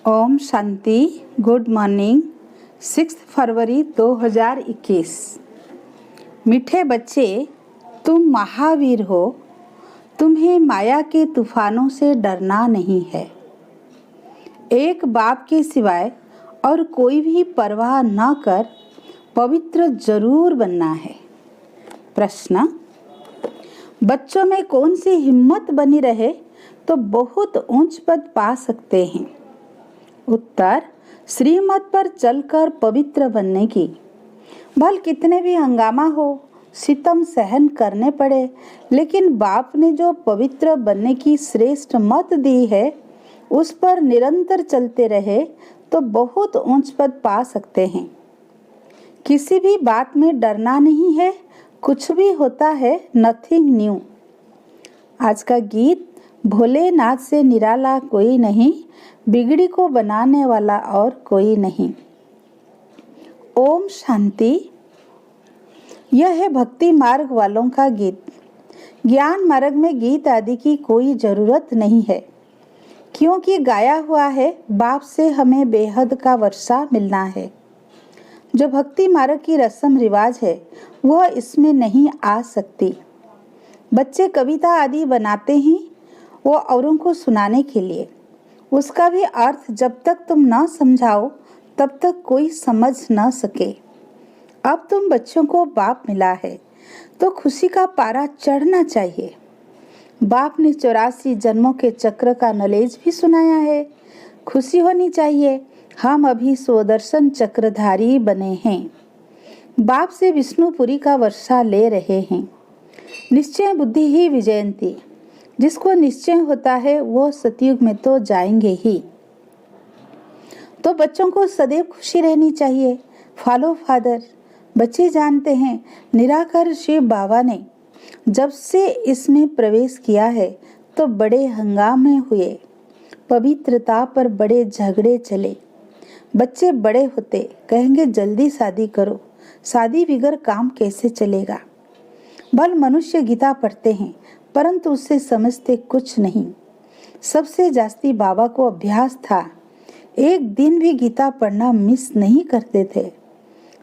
Om Shanti. Good morning. 6 फरवरी 2021। मीठे बच्चे, तुम महावीर हो। तुम्हें माया के तूफानों से डरना नहीं है। एक बाप के सिवाय और कोई भी परवाह न कर पवित्र जरूर बनना है। प्रश्न: बच्चों में कौन सी हिम्मत बनी रहे तो बहुत ऊंच पद पा सकते हैं? उत्तर: श्रीमत पर चलकर पवित्र बनने की। भल कितने भी हंगामा हो, सितम सहन करने पड़े, लेकिन बाप ने जो पवित्र बनने की श्रेष्ठ मत दी है उस पर निरंतर चलते रहे तो बहुत ऊंच पद पा सकते हैं। किसी भी बात में डरना नहीं है। कुछ भी होता है, नथिंग न्यू। आज का गीत: भोलेनाथ से निराला कोई नहीं, बिगड़ी को बनाने वाला और कोई नहीं। ओम शांति। यह है भक्ति मार्ग वालों का गीत। ज्ञान मार्ग में गीत आदि की कोई जरूरत नहीं है, क्योंकि गाया हुआ है बाप से हमें बेहद का वर्षा मिलना है। जो भक्ति मार्ग की रस्म रिवाज है वह इसमें नहीं आ सकती। बच्चे कविता आदि बनाते हैं वो औरों को सुनाने के लिए। उसका भी अर्थ जब तक तुम न समझाओ तब तक कोई समझ न सके। अब तुम बच्चों को बाप मिला है तो खुशी का पारा चढ़ना चाहिए। बाप ने 84 जन्मों के चक्र का नॉलेज भी सुनाया है। खुशी होनी चाहिए, हम अभी स्वदर्शन चक्रधारी बने हैं। बाप से विष्णुपुरी का वर्षा ले रहे हैं। निश्चय बुद्धि ही विजयंती। जिसको निश्चय होता है वो सतयुग में तो जाएंगे ही। तो बच्चों को सदैव खुशी रहनी चाहिए। Follow father. बच्चे जानते हैं निराकार शिव बाबा ने जब से इसमें प्रवेश किया है तो बड़े हंगामे हुए, पवित्रता पर बड़े झगड़े चले। बच्चे बड़े होते कहेंगे जल्दी शादी करो, शादी बिगर काम कैसे चलेगा। भल मनुष्य गीता पढ़ते हैं परंतु उससे समझते कुछ नहीं। सबसे जास्ती बाबा को अभ्यास था, एक दिन भी गीता पढ़ना मिस नहीं करते थे।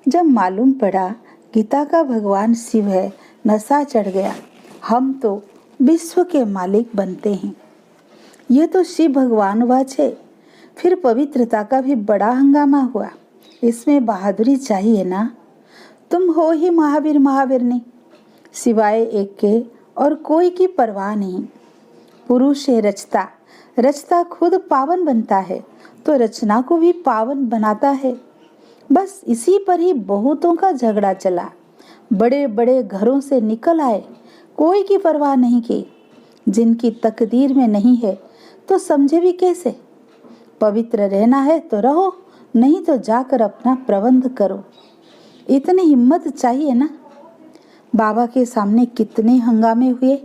जब मालूम पड़ा गीता का भगवान शिव है, नशा चढ़ गया। हम तो विश्व के मालिक बनते हैं। ये तो शिव भगवान वाच है। फिर पवित्रता का भी बड़ा हंगामा हुआ। इसमें बहादुरी चाहिए ना। तुम हो ही महावीर महावीरनी, सिवाय एक के और कोई की परवाह नहीं। पुरुष है रचता, रचता खुद पावन बनता है तो रचना को भी पावन बनाता है। बस इसी पर ही बहुतों का झगड़ा चला। बड़े बड़े घरों से निकल आए, कोई की परवाह नहीं की। जिनकी तकदीर में नहीं है तो समझे भी कैसे। पवित्र रहना है तो रहो, नहीं तो जाकर अपना प्रबंध करो। इतनी हिम्मत चाहिए ना। बाबा के सामने कितने हंगामे हुए।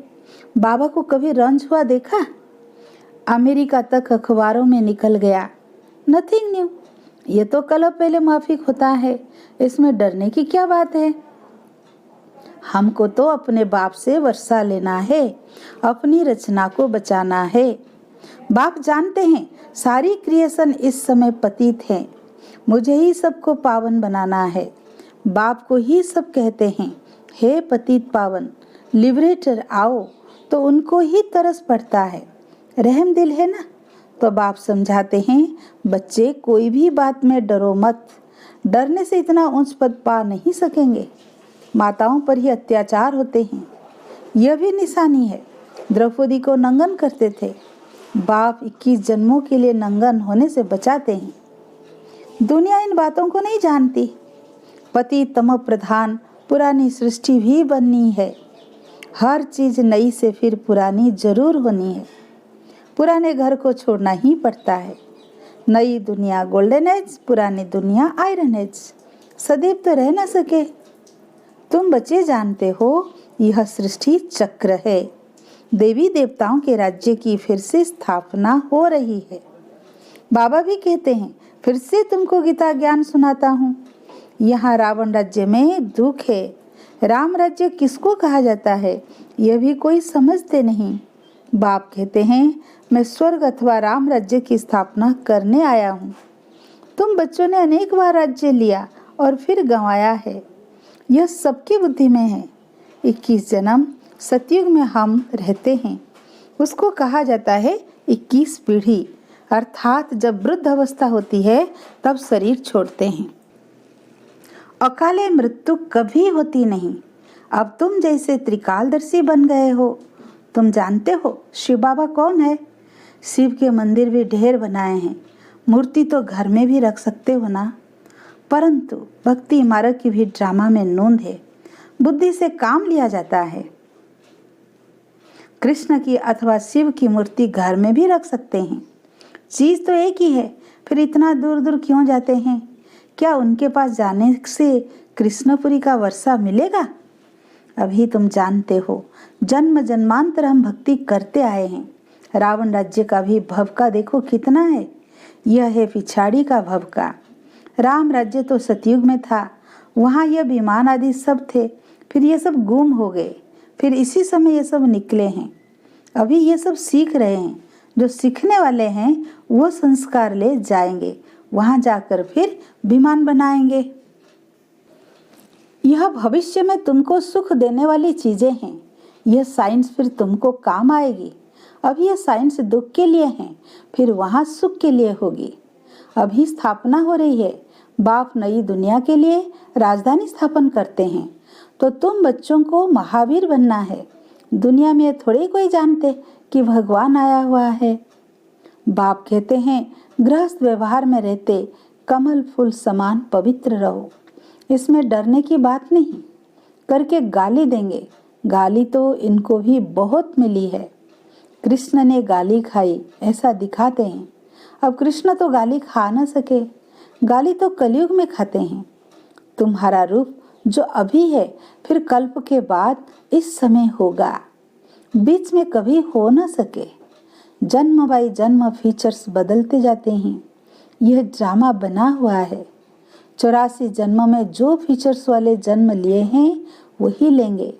बाबा को कभी रंज हुआ देखा? अमेरिका तक अखबारों में निकल गया। Nothing new. ये तो कल पहले माफिक होता है, इसमें डरने की क्या बात है। हमको तो अपने बाप से वर्षा लेना है, अपनी रचना को बचाना है। बाप जानते हैं सारी क्रिएशन इस समय पतित है, मुझे ही सबको पावन बनाना है। बाप को ही सब कहते हैं, हे पतित पावन लिबरेटर आओ, तो उनको ही तरस पड़ता है। रहम दिल है ना। तो बाप समझाते हैं, बच्चे कोई भी बात में डरो मत। डरने से इतना ऊंच पद पा नहीं सकेंगे। माताओं पर ही अत्याचार होते हैं, यह भी निशानी है। द्रौपदी को नंगन करते थे। बाप 21 जन्मों के लिए नंगन होने से बचाते हैं। दुनिया इन बातों को नहीं जानती। पति तम प्रधान पुरानी सृष्टि भी बननी है। हर चीज नई से फिर पुरानी जरूर होनी है। पुराने घर को छोड़ना ही पड़ता है। नई दुनिया गोल्डन एज, पुरानी दुनिया आयरन एज। सदैव तो रह ना सके। तुम बच्चे जानते हो यह सृष्टि चक्र है। देवी देवताओं के राज्य की फिर से स्थापना हो रही है। बाबा भी कहते हैं फिर से तुमको गीता ज्ञान सुनाता हूँ। यहाँ रावण राज्य में दुख है। राम राज्य किसको कहा जाता है यह भी कोई समझते नहीं। बाप कहते हैं, मैं स्वर्ग अथवा राम राज्य की स्थापना करने आया हूँ। तुम बच्चों ने अनेक बार राज्य लिया और फिर गंवाया है। यह सबकी बुद्धि में है। 21 जन्म सतयुग में हम रहते हैं, उसको कहा जाता है 21 पीढ़ी, अर्थात जब वृद्ध अवस्था होती है तब शरीर छोड़ते हैं। अकाले मृत्यु कभी होती नहीं। अब तुम जैसे त्रिकालदर्शी बन गए हो। तुम जानते हो शिव बाबा कौन है? शिव के मंदिर भी ढेर बनाए हैं, मूर्ति तो घर में भी रख सकते हो ना। परंतु भक्ति मार्ग की भी ड्रामा में नोंद है। बुद्धि से काम लिया जाता है। कृष्ण की अथवा शिव की मूर्ति घर में भी रख सकते हैं। चीज तो एक ही है, फिर इतना दूर दूर क्यों जाते हैं? क्या उनके पास जाने से कृष्णपुरी का वर्षा मिलेगा? अभी तुम जानते हो, जन्म जन्मांतर हम भक्ति करते आए हैं। रावण राज्य का भी भव का देखो कितना है। यह है पिछाड़ी का भव का। राम राज्य तो सतयुग में था, वहाँ यह विमान आदि सब थे, फिर ये सब गुम हो गए, फिर इसी समय ये सब निकले हैं। अभी ये सब सीख रहे हैं। जो सीखने वाले हैं वो संस्कार ले जाएंगे, वहां जाकर फिर विमान बनाएंगे। यह भविष्य में तुमको सुख देने वाली चीजें हैं। यह साइंस फिर तुमको काम आएगी। अभी यह साइंस दुख के लिए है, फिर वहां सुख के लिए होगी। अभी स्थापना हो रही है। बाप नई दुनिया के लिए राजधानी स्थापन करते हैं, तो तुम बच्चों को महावीर बनना है। दुनिया में थोड़े कोई जानते कि भगवान आया हुआ है। बाप कहते हैं, गृहस्थ व्यवहार में रहते कमल फूल समान पवित्र रहो। इसमें डरने की बात नहीं। करके गाली देंगे, गाली तो इनको भी बहुत मिली है। कृष्ण ने गाली खाई ऐसा दिखाते हैं। अब कृष्ण तो गाली खा न सके, गाली तो कलयुग में खाते हैं। तुम्हारा रूप जो अभी है फिर कल्प के बाद इस समय होगा, बीच में कभी हो न सके। जन्म बाई जन्म फीचर्स बदलते जाते हैं। यह ड्रामा बना हुआ है। 84 जन्म में जो फीचर्स वाले जन्म लिए हैं वही लेंगे।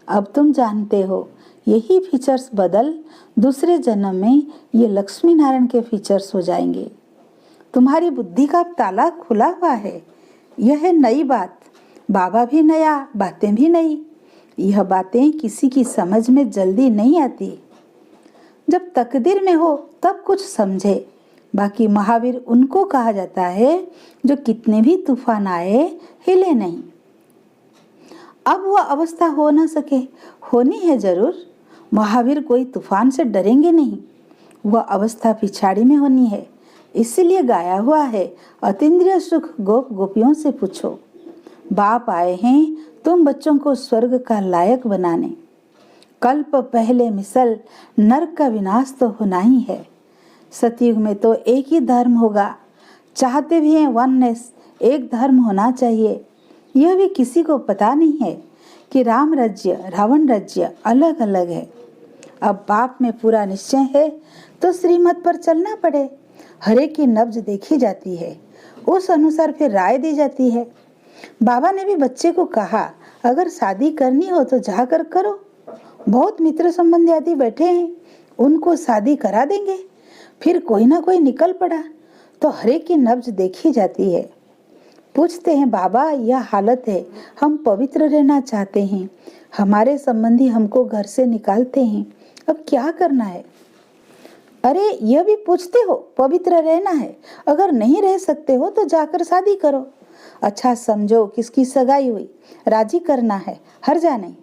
अब तुम जानते हो, यही फीचर्स बदल दूसरे जन्म में ये लक्ष्मी नारायण के फीचर्स हो जाएंगे। तुम्हारी बुद्धि का ताला खुला हुआ है। यह है नई बात। बाबा भी नया, बातें भी नई। यह बातें किसी की समझ में जल्दी नहीं आती। जब तकदीर में हो तब कुछ समझे। बाकी महावीर उनको कहा जाता है जो कितने भी तूफान आए हिले नहीं। अब वह अवस्था हो न सके, होनी है जरूर। महावीर कोई तूफान से डरेंगे नहीं। वह अवस्था पिछाड़ी में होनी है। इसलिए गाया हुआ है, अतीन्द्रिय सुख गोप गोपियों से पूछो। बाप आए हैं तुम बच्चों को स्वर्ग का लायक बनाने। कल्प पहले मिसल नरक का विनाश तो होना ही है। सतयुग में तो एक ही धर्म होगा। चाहते भी हैं वननेस, एक धर्म होना चाहिए। यह भी किसी को पता नहीं है कि राम राज्य रावण राज्य अलग अलग है। अब बाप में पूरा निश्चय है तो श्रीमत पर चलना पड़े। हरे की नब्ज देखी जाती है, उस अनुसार फिर राय दी जाती है। बाबा ने भी बच्चे को कहा, अगर शादी करनी हो तो जाकर करो। बहुत मित्र संबंधी आदि बैठे हैं, उनको शादी करा देंगे। फिर कोई ना कोई निकल पड़ा तो हरे की नब्ज देखी जाती है। पूछते हैं, बाबा यह हालत है, हम पवित्र रहना चाहते हैं, हमारे संबंधी हमको घर से निकालते हैं, अब क्या करना है? अरे यह भी पूछते हो, पवित्र रहना है, अगर नहीं रह सकते हो तो जाकर शादी करो। अच्छा समझो किसकी सगाई हुई, राजी करना है, हर्जा नहीं।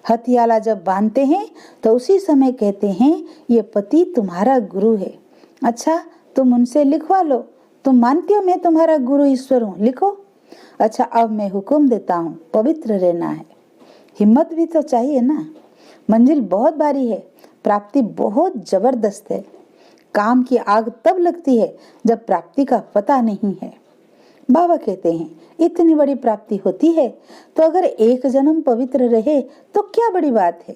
हथियाला जब बांधते हैं तो उसी समय कहते हैं ये पति तुम्हारा गुरु है। अच्छा तुम उनसे लिखवा लो, तुम मानती हो मैं तुम्हारा गुरु ईश्वर हूँ, लिखो। अच्छा अब मैं हुक्म देता हूँ, पवित्र रहना है। हिम्मत भी तो चाहिए ना। मंजिल बहुत भारी है, प्राप्ति बहुत जबरदस्त है। काम की आग तब लगती है जब प्राप्ति का पता नहीं है। बाबा कहते हैं इतनी बड़ी प्राप्ति होती है तो अगर एक जन्म पवित्र रहे तो क्या बड़ी बात है।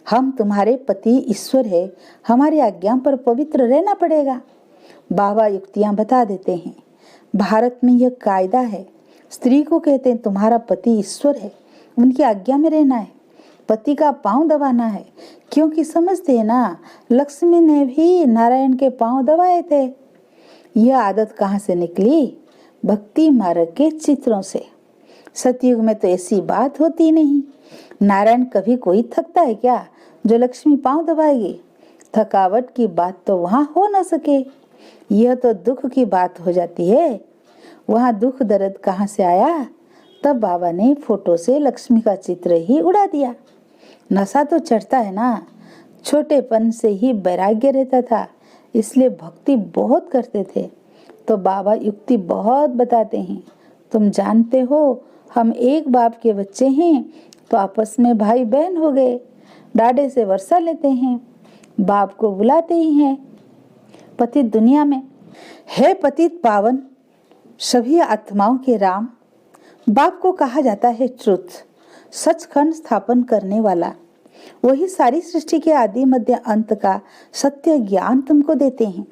हम तुम्हारे पति ईश्वर है, हमारी आज्ञा पर पवित्र रहना पड़ेगा। बाबा युक्तियां बता देते हैं। भारत में यह कायदा है, स्त्री को कहते हैं तुम्हारा पति ईश्वर है, उनकी आज्ञा में रहना है। पति का पांव दबाना है, क्योंकि समझते हैं ना, लक्ष्मी ने भी नारायण के पांव दबाए थे। यह आदत कहाँ से निकली? भक्ति मार्ग के चित्रों से। सतयुग में तो ऐसी बात होती नहीं। नारायण कभी कोई थकता है क्या जो लक्ष्मी पांव दबाएगी? थकावट की बात तो वहां हो न सके। यह तो दुख की बात हो जाती है। वहां दुख दर्द कहाँ से आया? तब बाबा ने फोटो से लक्ष्मी का चित्र ही उड़ा दिया। नशा तो चढ़ता है ना। छोटेपन से ही वैराग्य रहता था, इसलिए भक्ति बहुत करते थे। तो बाबा युक्ति बहुत बताते हैं। तुम जानते हो, हम एक बाप के बच्चे हैं तो आपस में भाई बहन हो गए। डाडे से वर्षा लेते हैं, बाप को बुलाते ही हैं। पतित दुनिया में है पतित पावन, सभी आत्माओं के राम। बाप को कहा जाता है ट्रुथ, सचखंड स्थापन करने वाला। वही सारी सृष्टि के आदि मध्य अंत का सत्य ज्ञान तुमको देते हैं।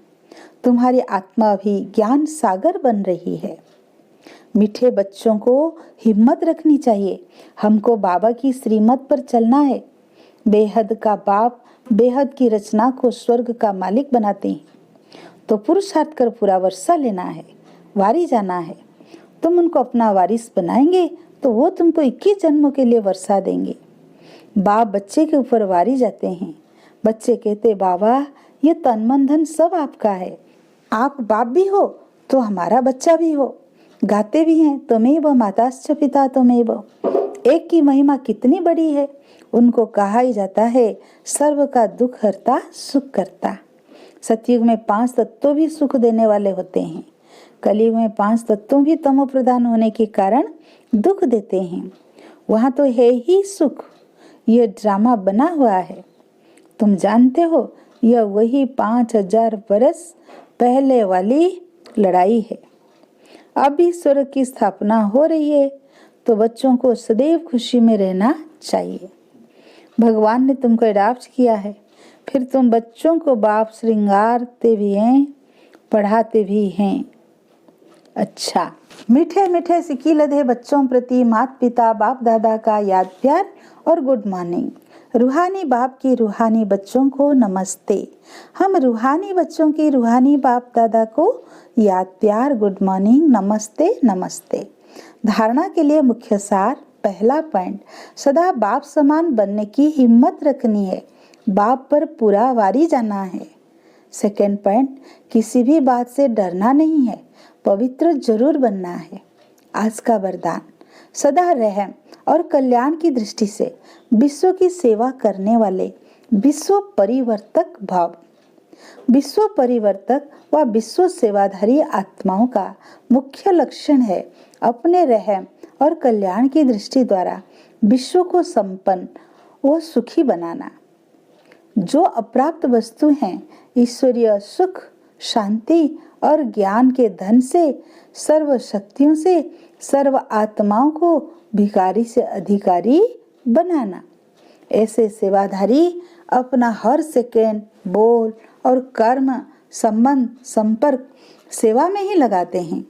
तुम्हारी आत्मा भी ज्ञान सागर बन रही है। मीठे बच्चों को हिम्मत रखनी चाहिए। हमको बाबा की श्रीमत पर चलना है। बेहद का बाप बेहद की रचना को स्वर्ग का मालिक बनाते हैं, तो पुरुषार्थ कर पूरा वर्षा लेना है, वारी जाना है। तुम उनको अपना वारिस बनाएंगे तो वो तुमको 21 जन्मों के लिए वर्षा देंगे। बाप बच्चे के ऊपर वारी जाते हैं। बच्चे कहते, बाबा ये तन मन धन सब आपका है। आप बाप भी हो तो हमारा बच्चा भी हो। गाते भी हैं, त्वमेव माताश्च पिता त्वमेव। एक की महिमा कितनी बड़ी है। उनको कहा ही जाता है सर्व का दुख हरता सुख करता। सतयुग में 5 तत्व भी सुख देने वाले होते हैं। कलयुग में 5 तत्वों भी तमो प्रधान होने के कारण दुख देते हैं। वहां तो है ही सुख। यह ड्रामा बना हुआ है। तुम जानते हो, यह वही 5000 बरस पहले वाली लड़ाई है। अब भी स्वर्ग की स्थापना हो रही है, तो बच्चों को सदैव खुशी में रहना चाहिए। भगवान ने तुमको अडॉप्ट किया है, फिर तुम बच्चों को बाप श्रृंगारते भी हैं, पढ़ाते भी हैं। अच्छा, मीठे मीठे सिक्की लदे बच्चों प्रति माता पिता बाप दादा का याद प्यार और गुड मॉर्निंग। रूहानी बाप की रूहानी बच्चों को नमस्ते। हम रूहानी बच्चों की रूहानी बाप दादा को याद प्यार गुड मॉर्निंग नमस्ते नमस्ते। धारणा के लिए मुख्य सार। पहला पॉइंट, सदा बाप समान बनने की हिम्मत रखनी है। बाप पर पूरा वारी जाना है। सेकेंड पॉइंट, किसी भी बात से डरना नहीं है, पवित्र जरूर बनना है। आज का वरदान, सदा रहम और कल्याण की दृष्टि से विश्व की सेवा करने वाले विश्व परिवर्तक भाव। विश्व परिवर्तक व विश्व सेवाधारी आत्माओं का मुख्य लक्षण है अपने रहम और कल्याण की दृष्टि द्वारा विश्व को संपन्न व सुखी बनाना। जो अप्राप्त वस्तु हैं, ईश्वरीय सुख, शांति और ज्ञान के धन से, सर्व शक्तियों से सर्व आत्माओं को भिखारी से अधिकारी बनाना। ऐसे सेवाधारी अपना हर सेकेंड, बोल और कर्म, संबंध, संपर्क सेवा में ही लगाते हैं।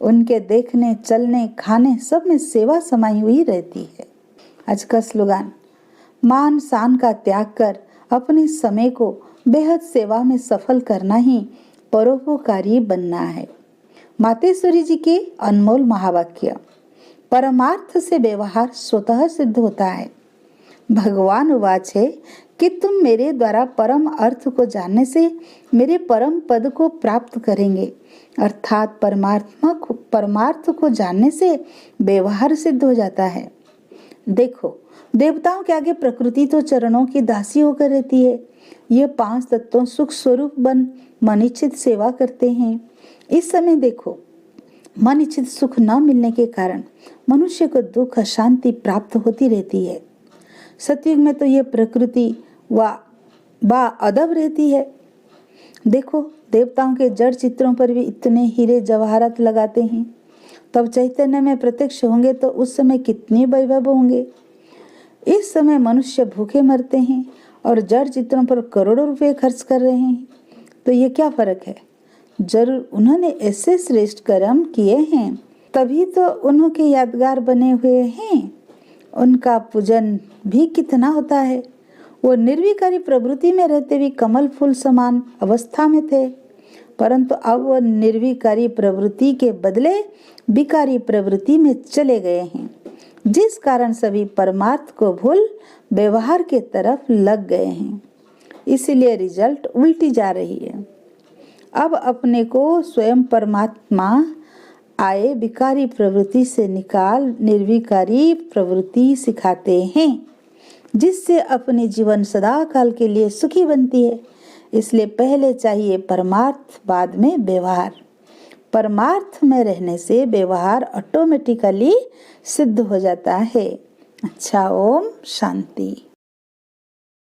उनके देखने, चलने, खाने सब में सेवा समाई हुई रहती है। आज का स्लोगन, मान शान का त्याग कर अपने समय को बेहद सेवा में सफल करना ही परोपकारी बनना है। मातेश्वरी जी के अनमोल महावाक्य। परमार्थ से व्यवहार स्वतः सिद्ध होता है। भगवान उवाच है कि तुम मेरे द्वारा परम अर्थ को जानने से मेरे परम पद को प्राप्त करेंगे। अर्थात परमार्थ को जानने से व्यवहार सिद्ध हो जाता है। देखो, देवताओं के आगे प्रकृति तो चरणों की दासी होकर रहती है। ये 5 तत्वों सुख स्वरूप बन मन इच्छित सेवा करते हैं। इस समय देखो, मन इच्छित सुख न मिलने के कारण मनुष्य को दुख अशांति प्राप्त होती रहती है। सतयुग में तो ये प्रकृति वा अदब रहती है। देखो, देवताओं के जड़ चित्रों पर भी इतने हीरे जवाहरात लगाते हैं। तब चैतन्य में प्रत्यक्ष होंगे तो उस समय कितने वैभव होंगे। इस समय मनुष्य भूखे मरते हैं और जड़ चित्रों पर करोड़ों रुपए खर्च कर रहे हैं। तो ये क्या फर्क है? जरूर उन्होंने ऐसे श्रेष्ठ कर्म किए हैं, तभी तो उन्होंने यादगार बने हुए हैं। उनका पूजन भी कितना होता है। वो निर्विकारी प्रवृत्ति में रहते हुए कमल फूल समान अवस्था में थे, परंतु अब वो निर्विकारी प्रवृत्ति के बदले विकारी प्रवृत्ति में चले गए हैं, जिस कारण सभी परमार्थ को भूल व्यवहार के तरफ लग गए हैं। इसलिए रिजल्ट उल्टी जा रही है। अब अपने को स्वयं परमात्मा आए विकारी प्रवृत्ति से निकाल निर्विकारी प्रवृत्ति सिखाते हैं, जिससे अपनी जीवन सदा काल के लिए सुखी बनती है। इसलिए पहले चाहिए परमार्थ, बाद में व्यवहार। परमार्थ में रहने से व्यवहार ऑटोमेटिकली सिद्ध हो जाता है। अच्छा, ओम शांति।